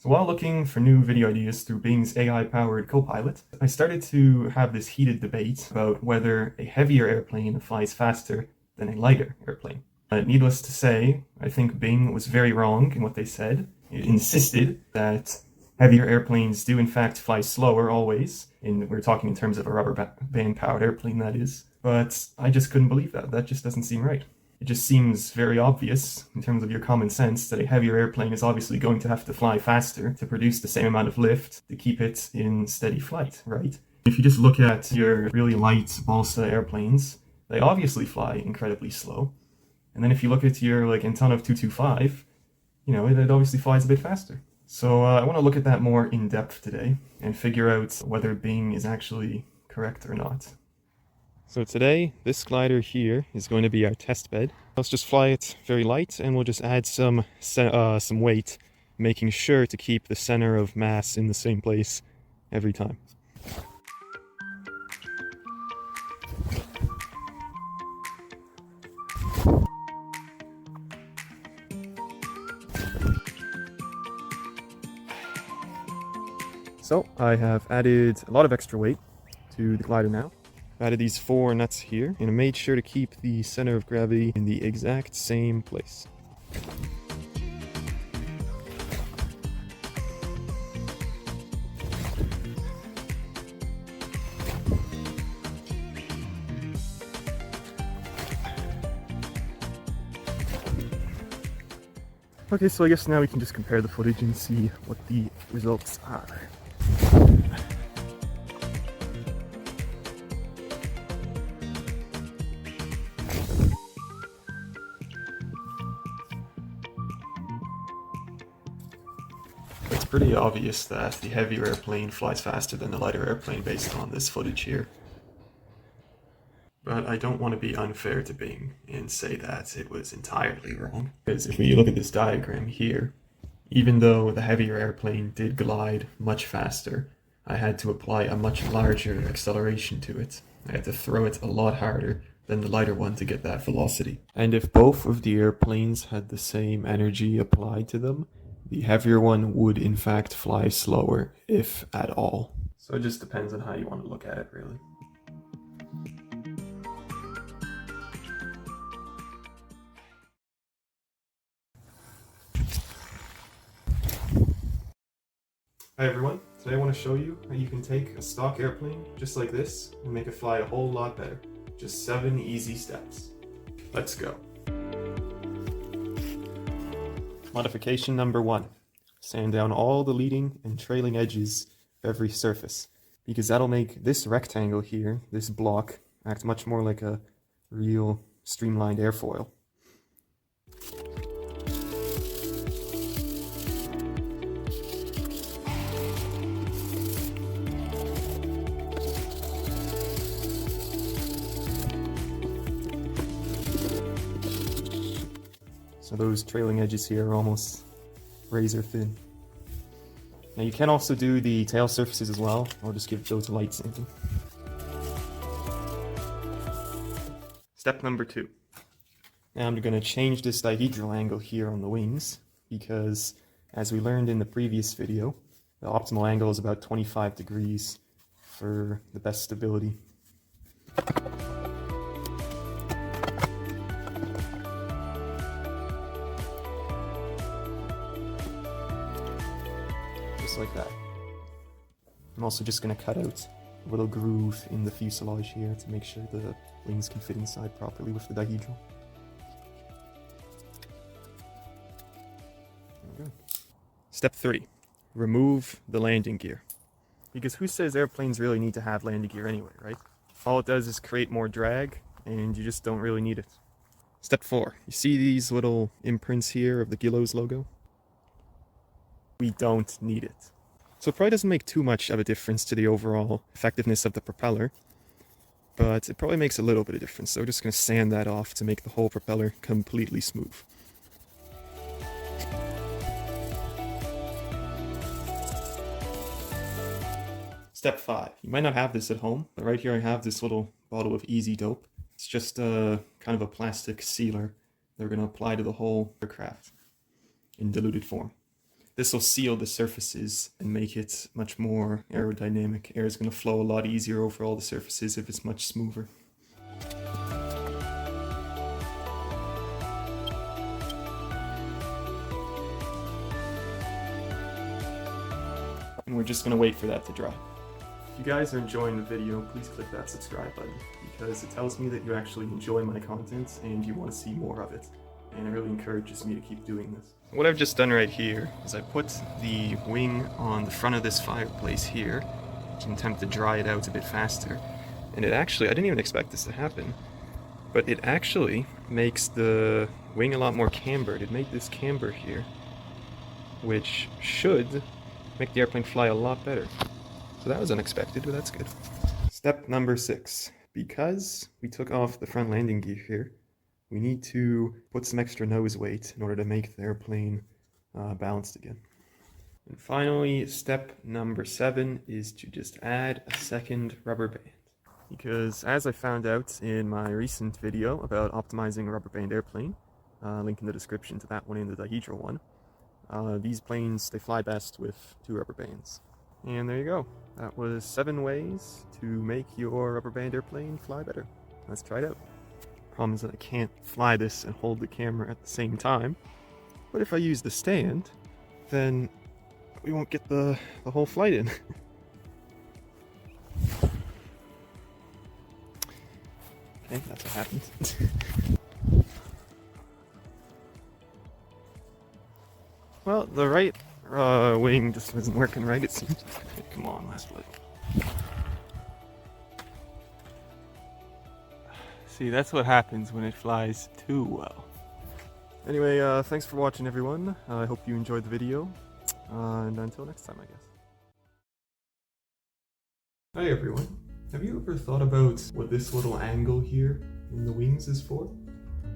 So while looking for new video ideas through Bing's AI-powered Copilot, I started to have this heated debate about whether a heavier airplane flies faster than a lighter airplane. Needless to say, I think Bing was very wrong in what they said. It insisted that heavier airplanes do in fact fly slower always, and we're talking in terms of a rubber band-powered airplane, that is. But I just couldn't believe that. That just doesn't seem right. It just seems very obvious, in terms of your common sense, that a heavier airplane is obviously going to have to fly faster to produce the same amount of lift to keep it in steady flight, right? If you just look at your really light Balsa airplanes, they obviously fly incredibly slow. And then if you look at your Antonov 225, it obviously flies a bit faster. So I want to look at that more in depth today and figure out whether Bing is actually correct or not. So today, this glider here is going to be our test bed. Let's just fly it very light, and we'll just add some weight, making sure to keep the center of mass in the same place every time. So I have added a lot of extra weight to the glider now. I've added these 4 nuts here, and I made sure to keep the center of gravity in the exact same place. Okay, so I guess now we can just compare the footage and see what the results are. It's pretty obvious that the heavier airplane flies faster than the lighter airplane based on this footage here. But I don't want to be unfair to Bing and say that it was entirely wrong. Because if we look at this diagram here, even though the heavier airplane did glide much faster, I had to apply a much larger acceleration to it. I had to throw it a lot harder than the lighter one to get that velocity. And if both of the airplanes had the same energy applied to them, the heavier one would in fact fly slower, if at all. So it just depends on how you want to look at it, really. Hi everyone, today I want to show you how you can take a stock airplane just like this and make it fly a whole lot better. Just 7 easy steps. Let's go. Modification number 1. Sand down all the leading and trailing edges of every surface, because that'll make this rectangle here, this block, act much more like a real streamlined airfoil. So those trailing edges here are almost razor thin. Now you can also do the tail surfaces as well. I'll just give those a light sanding. Step number 2. Now I'm going to change this dihedral angle here on the wings, because as we learned in the previous video, the optimal angle is about 25 degrees for the best stability. Just like that. I'm also just going to cut out a little groove in the fuselage here to make sure the wings can fit inside properly with the dihedral. There we go. Step 3. Remove the landing gear. Because who says airplanes really need to have landing gear anyway, right? All it does is create more drag, and you just don't really need it. Step 4. You see these little imprints here of the Gillows logo? We don't need it. So it probably doesn't make too much of a difference to the overall effectiveness of the propeller, but it probably makes a little bit of difference. So we're just going to sand that off to make the whole propeller completely smooth. Step 5. You might not have this at home, but right here I have this little bottle of Easy Dope. It's just kind of a plastic sealer that we're going to apply to the whole aircraft in diluted form. This will seal the surfaces and make it much more aerodynamic. Air is going to flow a lot easier over all the surfaces if it's much smoother. And we're just going to wait for that to dry. If you guys are enjoying the video, please click that subscribe button because it tells me that you actually enjoy my content and you want to see more of it. And it really encourages me to keep doing this. What I've just done right here is I put the wing on the front of this fireplace here to attempt to dry it out a bit faster. And it actually, I didn't even expect this to happen, but it actually makes the wing a lot more cambered. It made this camber here, which should make the airplane fly a lot better. So that was unexpected, but that's good. Step number 6. Because we took off the front landing gear here, we need to put some extra nose weight in order to make the airplane balanced again. And finally, step number 7 is to just add a second rubber band. Because as I found out in my recent video about optimizing a rubber band airplane, link in the description to that one and the dihedral one, these planes, they fly best with 2 rubber bands. And there you go. That was 7 ways to make your rubber band airplane fly better. Let's try it out. Problem is that I can't fly this and hold the camera at the same time. But if I use the stand, then we won't get the whole flight in. Okay, that's what happens. Well, the right wing just wasn't working right, it seems. Okay, come on, last flight. See, that's what happens when it flies too well. Anyway, thanks for watching, everyone. I hope you enjoyed the video. And until next time, I guess. Hi, everyone. Have you ever thought about what this little angle here in the wings is for?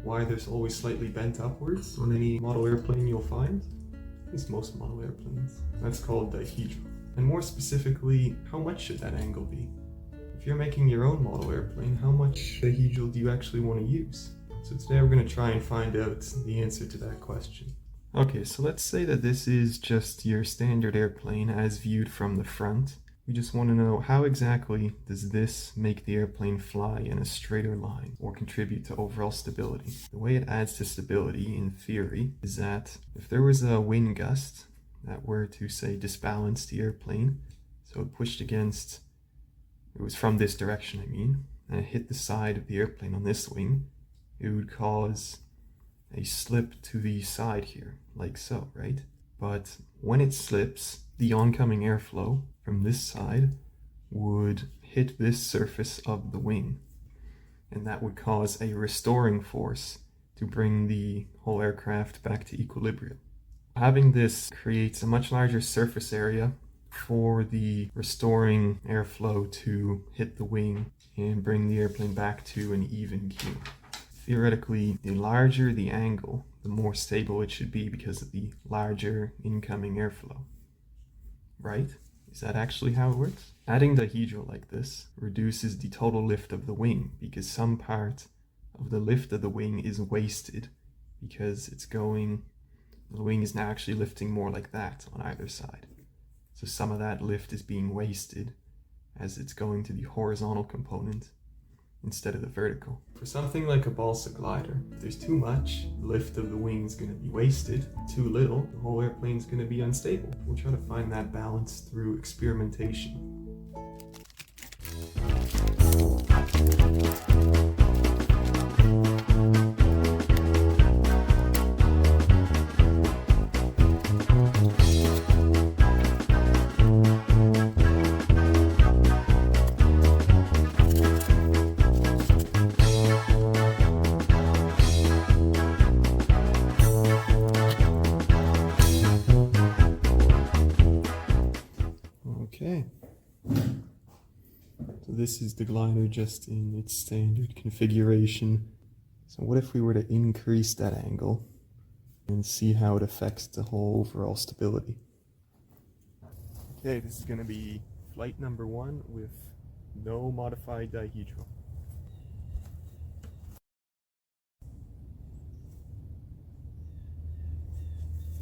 Why there's always slightly bent upwards on any model airplane you'll find? At least most model airplanes. That's called dihedral. And more specifically, how much should that angle be? If you're making your own model airplane, how much dihedral do you actually want to use? So today we're going to try and find out the answer to that question. Okay, so let's say that this is just your standard airplane as viewed from the front. We just want to know how exactly does this make the airplane fly in a straighter line or contribute to overall stability. The way it adds to stability in theory is that if there was a wind gust that were to say disbalance the airplane, so it pushed against, it was from this direction I mean, and it hit the side of the airplane on this wing, it would cause a slip to the side here, like so, right? But when it slips, the oncoming airflow from this side would hit this surface of the wing, and that would cause a restoring force to bring the whole aircraft back to equilibrium. Having this creates a much larger surface area for the restoring airflow to hit the wing and bring the airplane back to an even keel. Theoretically, the larger the angle, the more stable it should be because of the larger incoming airflow. Right? Is that actually how it works? Adding dihedral like this reduces the total lift of the wing because some part of the lift of the wing is wasted because the wing is now actually lifting more like that on either side. So some of that lift is being wasted as it's going to the horizontal component instead of the vertical. For something like a Balsa glider, if there's too much, the lift of the wing is going to be wasted. Too little, the whole airplane is going to be unstable. We'll try to find that balance through experimentation. Okay, so this is the glider just in its standard configuration. So what if we were to increase that angle and see how it affects the whole overall stability? Okay, this is going to be flight number 1 with no modified dihedral.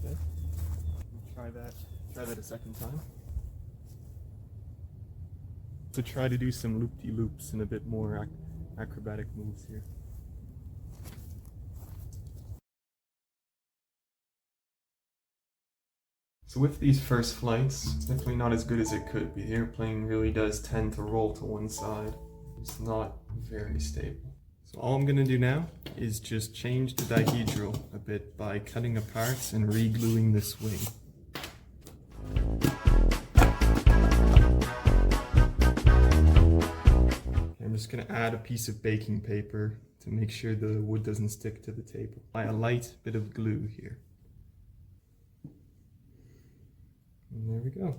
Okay, try that a second time. To try to do some loop-de-loops and a bit more acrobatic moves here. So with these first flights, it's definitely not as good as it could be. The airplane really does tend to roll to one side. It's not very stable. So all I'm gonna do now is just change the dihedral a bit by cutting apart and re-gluing this wing. I'm just going to add a piece of baking paper to make sure the wood doesn't stick to the table. Apply a light bit of glue here. And there we go.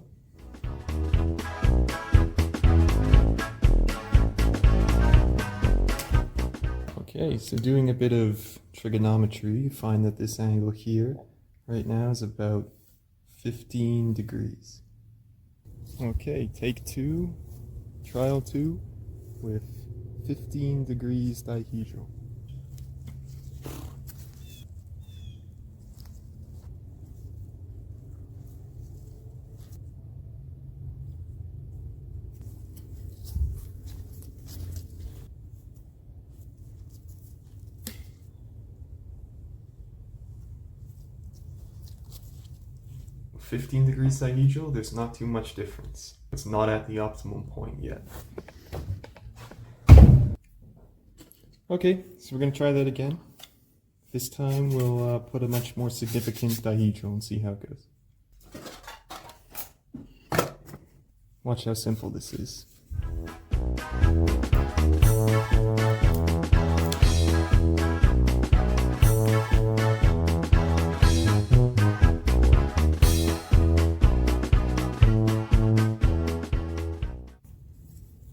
Okay, so doing a bit of trigonometry, you find that this angle here right now is about 15 degrees. Okay, take 2, trial 2. With 15 degrees dihedral. With 15 degrees dihedral, there's not too much difference. It's not at the optimum point yet. Okay, so we're going to try that again. This time we'll put a much more significant dihedral and see how it goes. Watch how simple this is.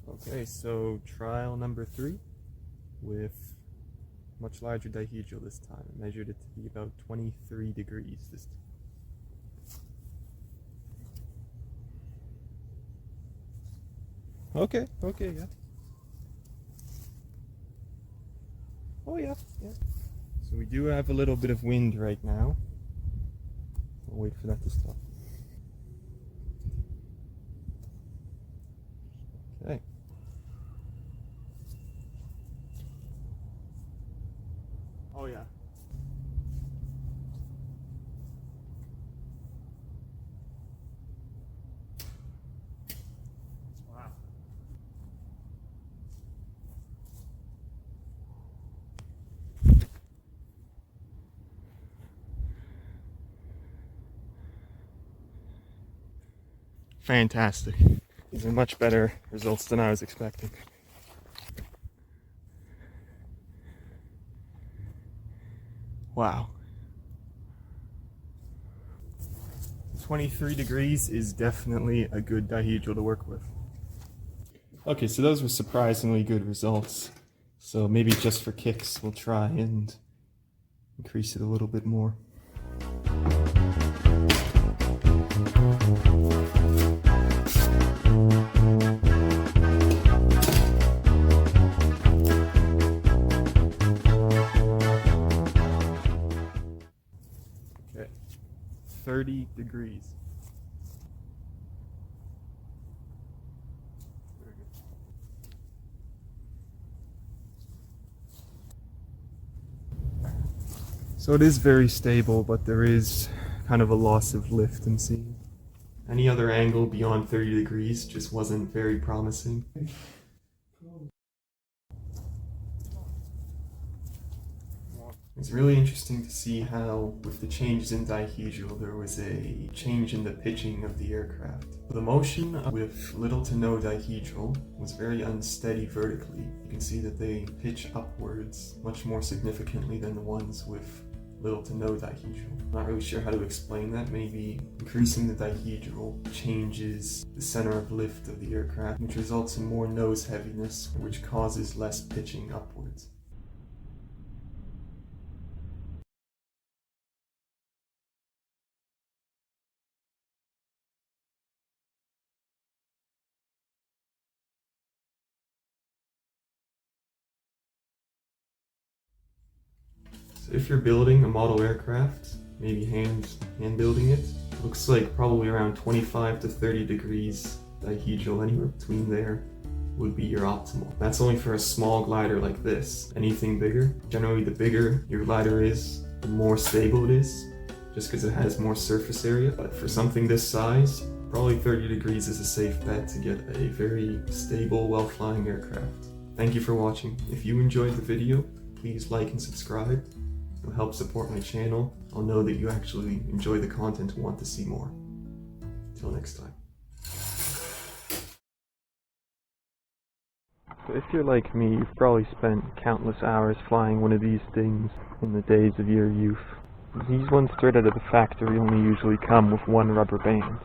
Okay, so trial number 3. With much larger dihedral this time. I measured it to be about 23 degrees this time. Okay, yeah. Oh yeah. So we do have a little bit of wind right now. I'll wait for that to stop. Okay. Oh yeah. Wow. Fantastic. These are much better results than I was expecting. Wow. 23 degrees is definitely a good dihedral to work with. Okay, so those were surprisingly good results. So maybe just for kicks, we'll try and increase it a little bit more. Okay, 30 degrees. So it is very stable, but there is kind of a loss of lift I'm seeing. Any other angle beyond 30 degrees just wasn't very promising. It's really interesting to see how, with the changes in dihedral, there was a change in the pitching of the aircraft. The motion with little to no dihedral was very unsteady vertically. You can see that they pitch upwards much more significantly than the ones with little to no dihedral. I'm not really sure how to explain that. Maybe increasing the dihedral changes the center of lift of the aircraft, which results in more nose heaviness, which causes less pitching upwards. So if you're building a model aircraft, maybe hand building it, Looks like probably around 25 to 30 degrees dihedral, anywhere between there would be your optimal. That's only for a small glider like this. Anything bigger, generally the bigger your glider is, the more stable it is, just because it has more surface area. But for something this size, probably 30 degrees is a safe bet to get a very stable, well-flying aircraft. Thank you for watching. If you enjoyed the video, please like and subscribe. It'll help support my channel. I'll know that you actually enjoy the content and want to see more. Till next time. So if you're like me, you've probably spent countless hours flying one of these things in the days of your youth. These ones straight out of the factory only usually come with one rubber band,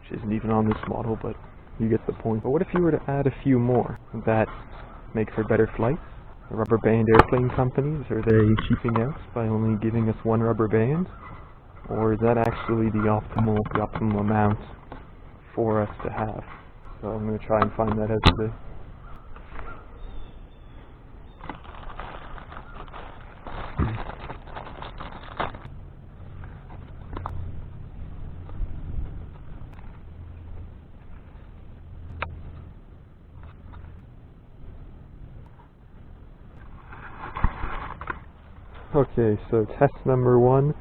which isn't even on this model, but you get the point. But what if you were to add a few more? Would that make for better flights? The rubber band airplane companies, are they cheaping out by only giving us one rubber band? Or is that actually the optimal amount for us to have? So I'm going to try and find that out today. Okay, so test number 1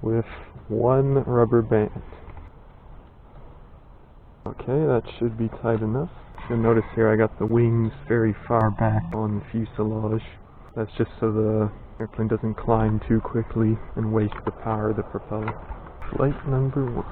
with one rubber band. Okay, that should be tight enough. You'll notice here I got the wings very far back on the fuselage. That's just so the airplane doesn't climb too quickly and waste the power of the propeller. Flight number 1.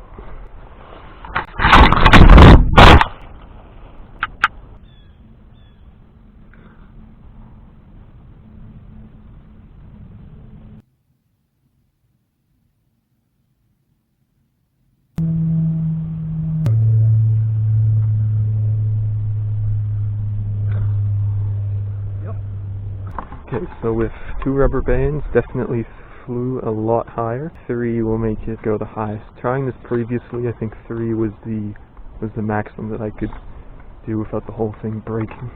Okay, so with 2 rubber bands, definitely flew a lot higher. 3 will make it go the highest. Trying this previously, I think 3 was the maximum that I could do without the whole thing breaking.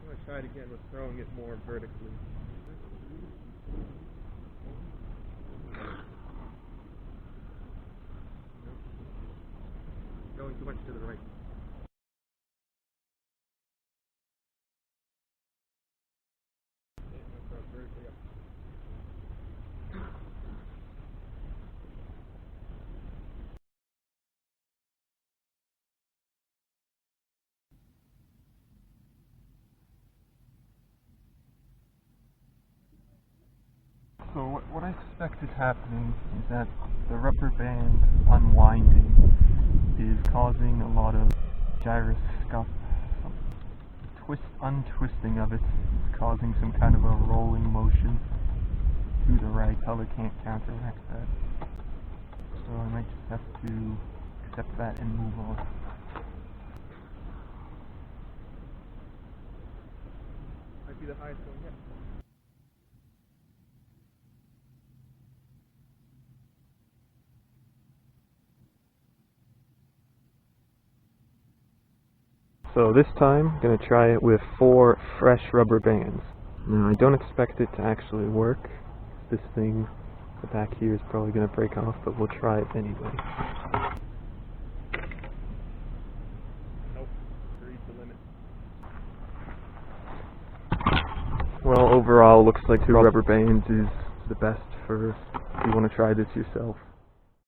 I'm going to try it again with throwing it more vertically. Going too much to the right. So what I suspect is happening is that the rubber band unwinding is causing a lot of untwisting of it. It's causing some kind of a rolling motion to the right. Color can't counteract that. So I might just have to accept that and move on. Might be the highest one yet. So this time, I'm going to try it with 4 fresh rubber bands. Now I don't expect it to actually work. This thing, the back here, is probably going to break off, but we'll try it anyway. Nope, 3's the limit. Well, overall, looks like 2 rubber bands is the best for if you want to try this yourself.